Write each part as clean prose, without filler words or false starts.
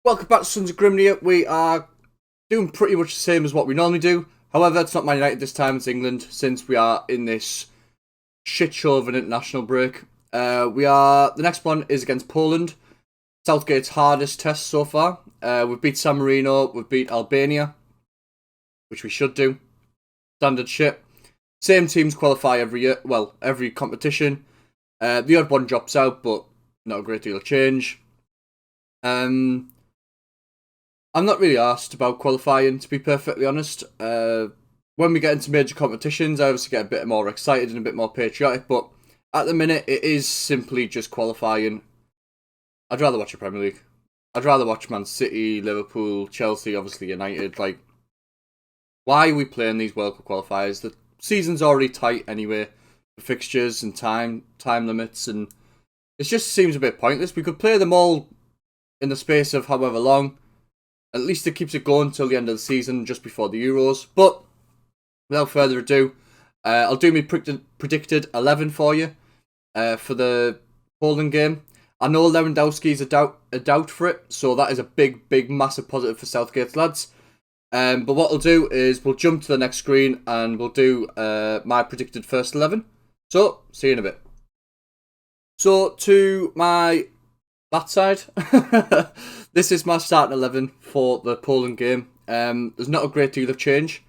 Welcome back to Sons of Grimney. We are doing pretty much the same as what we normally do. However, it's not Man United this time, it's England, since we are in this shit show of an international break. The next one is against Poland. Southgate's hardest test so far. We've beat San Marino, we've beat Albania, which we should do. Standard shit. Same teams qualify every year, well, every competition. The odd one drops out, but not a great deal of change. I'm not really asked about qualifying, to be perfectly honest. When we get into major competitions, I obviously get a bit more excited and a bit more patriotic, but at the minute, it is simply just qualifying. I'd rather watch a Premier League. I'd rather watch Man City, Liverpool, Chelsea, obviously United. Why are we playing these World Cup qualifiers? The season's already tight anyway, for fixtures and time limits, and it just seems a bit pointless. We could play them all in the space of however long. At least it keeps it going until the end of the season, just before the Euros. But without further ado, I'll do my predicted 11 for you for the Poland game. I know Lewandowski is a doubt for it, so that is a big, massive positive for Southgate's lads. But what we'll do is we'll jump to the next screen and we'll do my predicted first 11. So, see you in a bit. So, to that side, this is my starting 11 for the Poland game. There's not a great deal of change.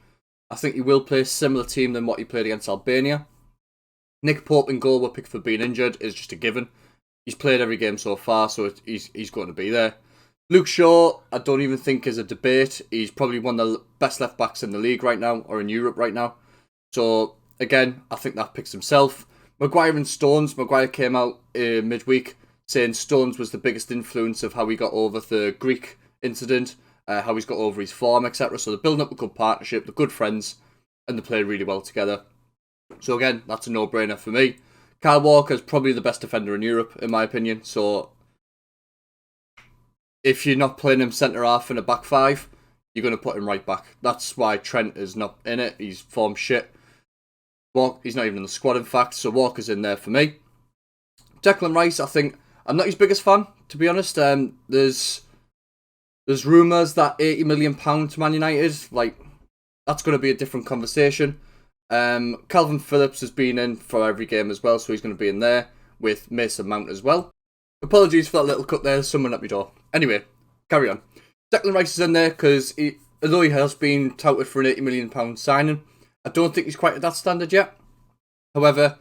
I think he will play a similar team than what he played against Albania. Nick Pope in goal, were picked for being injured, is just a given. He's played every game so far, so he's going to be there. Luke Shaw, I don't even think is a debate. He's probably one of the best left backs in the league right now, or in Europe right now. So, again, I think that picks himself. Maguire and Stones. Maguire came out midweek saying Stones was the biggest influence of how he got over the Greek incident, how he's got over his form, etc. So they're building up a good partnership, they're good friends, and they play really well together. So again, that's a no-brainer for me. Kyle Walker's probably the best defender in Europe, in my opinion. So if you're not playing him centre-half in a back five, you're going to put him right back. That's why Trent is not in it. He's form shit. He's not even in the squad, in fact, so Walker's in there for me. Declan Rice, I think, I'm not his biggest fan, to be honest. There's rumours that £80 million to Man United, that's going to be a different conversation. Calvin Phillips has been in for every game as well, so he's going to be in there with Mason Mount as well. Apologies for that little cut there, someone at my door. Anyway, carry on. Declan Rice is in there because although he has been touted for an £80 million signing, I don't think he's quite at that standard yet. However,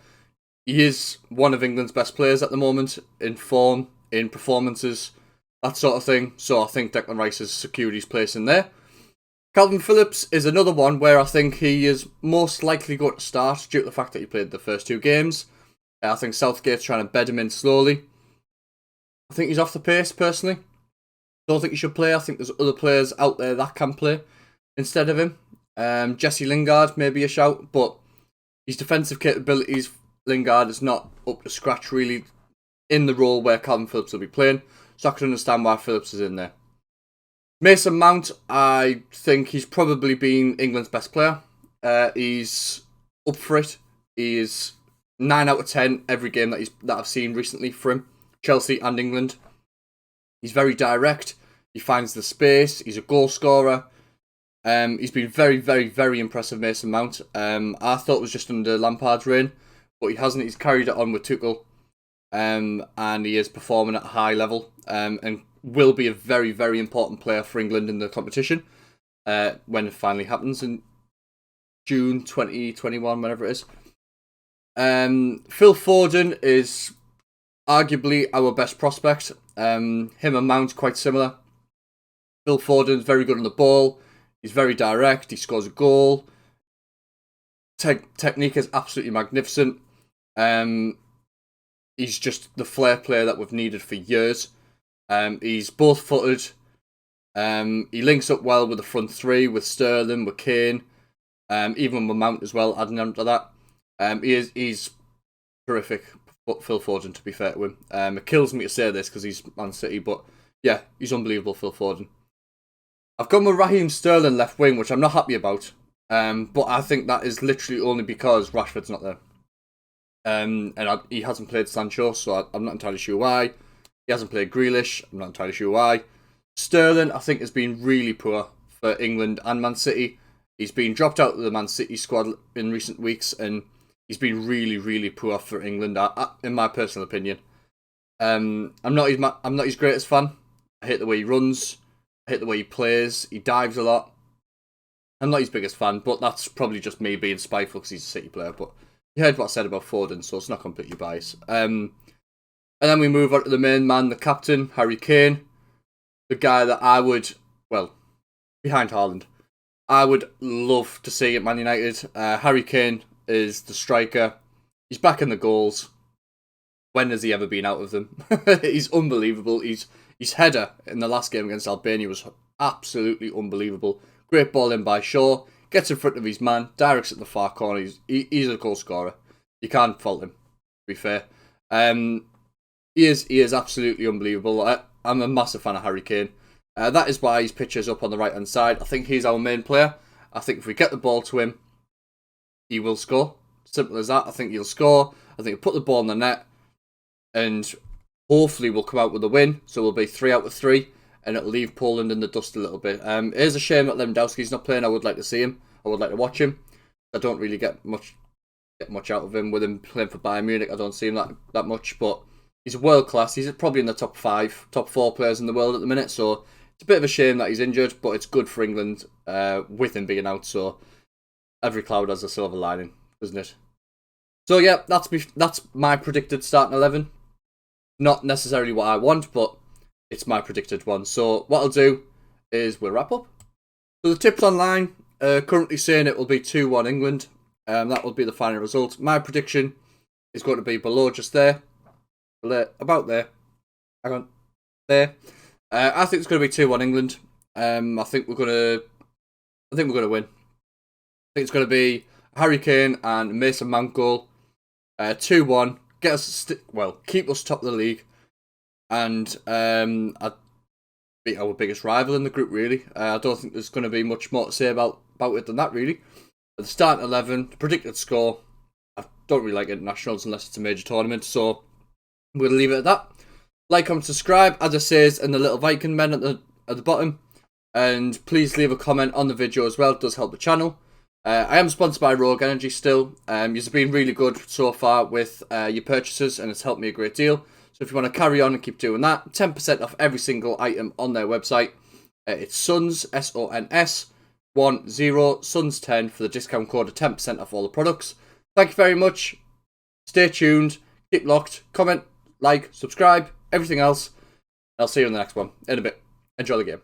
he is one of England's best players at the moment, in form, in performances, that sort of thing. So I think Declan Rice has secured his place in there. Calvin Phillips is another one where I think he is most likely going to start due to the fact that he played the first two games. I think Southgate's trying to bed him in slowly. I think he's off the pace, personally. Don't think he should play. I think there's other players out there that can play instead of him. Jesse Lingard may be a shout, but his defensive capabilities, Lingard is not up to scratch really in the role where Calvin Phillips will be playing, so I can understand why Phillips is in there. Mason Mount, I think he's probably been England's best player. He's up for it. He's 9 out of 10 every game that I've seen recently for him, Chelsea and England. He's very direct. He finds the space. He's a goal scorer. He's been very impressive, Mason Mount. I thought it was just under Lampard's reign, but he hasn't. He's carried it on with Tuchel, and he is performing at a high level, and will be a very important player for England in the competition when it finally happens in June 2021, whenever it is. Phil Foden is arguably our best prospect. Him and Mount quite similar. Phil Foden's very good on the ball. He's very direct. He scores a goal. Technique is absolutely magnificent. He's just the flair player that we've needed for years. He's both-footed. He links up well with the front three, with Sterling, with Kane, even with Mount as well, adding on to that. He's terrific, Phil Foden, to be fair to him. It kills me to say this because he's Man City, but yeah, he's unbelievable, Phil Foden. I've gone with Raheem Sterling left wing, which I'm not happy about. But I think that is literally only because Rashford's not there. He hasn't played Sancho, so I'm not entirely sure why. He hasn't played Grealish, I'm not entirely sure why. Sterling, I think, has been really poor for England and Man City. He's been dropped out of the Man City squad in recent weeks, and he's been really, really poor for England, in my personal opinion. I'm not his greatest fan. I hate the way he runs. I hate the way he plays. He dives a lot. I'm not his biggest fan, but that's probably just me being spiteful because he's a City player. But you heard what I said about Foden, so it's not completely biased. And then we move on to the main man, the captain, Harry Kane. The guy that I would, well, behind Haaland, I would love to see at Man United. Harry Kane is the striker. He's back in the goals. When has he ever been out of them? He's unbelievable. His header in the last game against Albania was absolutely unbelievable. Great ball in by Shaw. Gets in front of his man. Directs at the far corner. He's a goal scorer. You can't fault him, to be fair. He is absolutely unbelievable. I'm a massive fan of Harry Kane. That is why his picture's up on the right-hand side. I think he's our main player. I think if we get the ball to him, he will score. Simple as that. I think he'll score. I think he'll put the ball in the net. And hopefully we'll come out with a win. So we'll be 3 out of 3. And it'll leave Poland in the dust a little bit. It is a shame that Lewandowski's not playing. I would like to see him. I would like to watch him. I don't really get much out of him with him playing for Bayern Munich. I don't see him that much. But he's world class. He's probably in the top 4 players in the world at the minute. So it's a bit of a shame that he's injured. But it's good for England with him being out. So every cloud has a silver lining, doesn't it? So yeah, that's my predicted starting 11. Not necessarily what I want, but it's my predicted one. So what I'll do is we'll wrap up. So the tips online currently saying it will be 2-1 England. That will be the final result. My prediction is going to be below just there. About there. Hang on. There. I think it's going to be 2-1 England. I think we're going to win. I think it's going to be Harry Kane and Mason Mount goal. 2-1. Get us keep us top of the league. And I'd beat our biggest rival in the group, really. I don't think there's going to be much more to say about it than that, really. But the starting 11, the predicted score, I don't really like internationals unless it's a major tournament, so I'm going to leave it at that. Like, comment, subscribe, as it says in the little Viking men at the bottom. And please leave a comment on the video as well, it does help the channel. I am sponsored by Rogue Energy still. You've been really good so far with your purchases, and it's helped me a great deal. So if you want to carry on and keep doing that, 10% off every single item on their website. It's Suns, SONS, 10, Suns10 for the discount code of 10% off all the products. Thank you very much. Stay tuned, keep locked, comment, like, subscribe, everything else. I'll see you in the next one in a bit. Enjoy the game.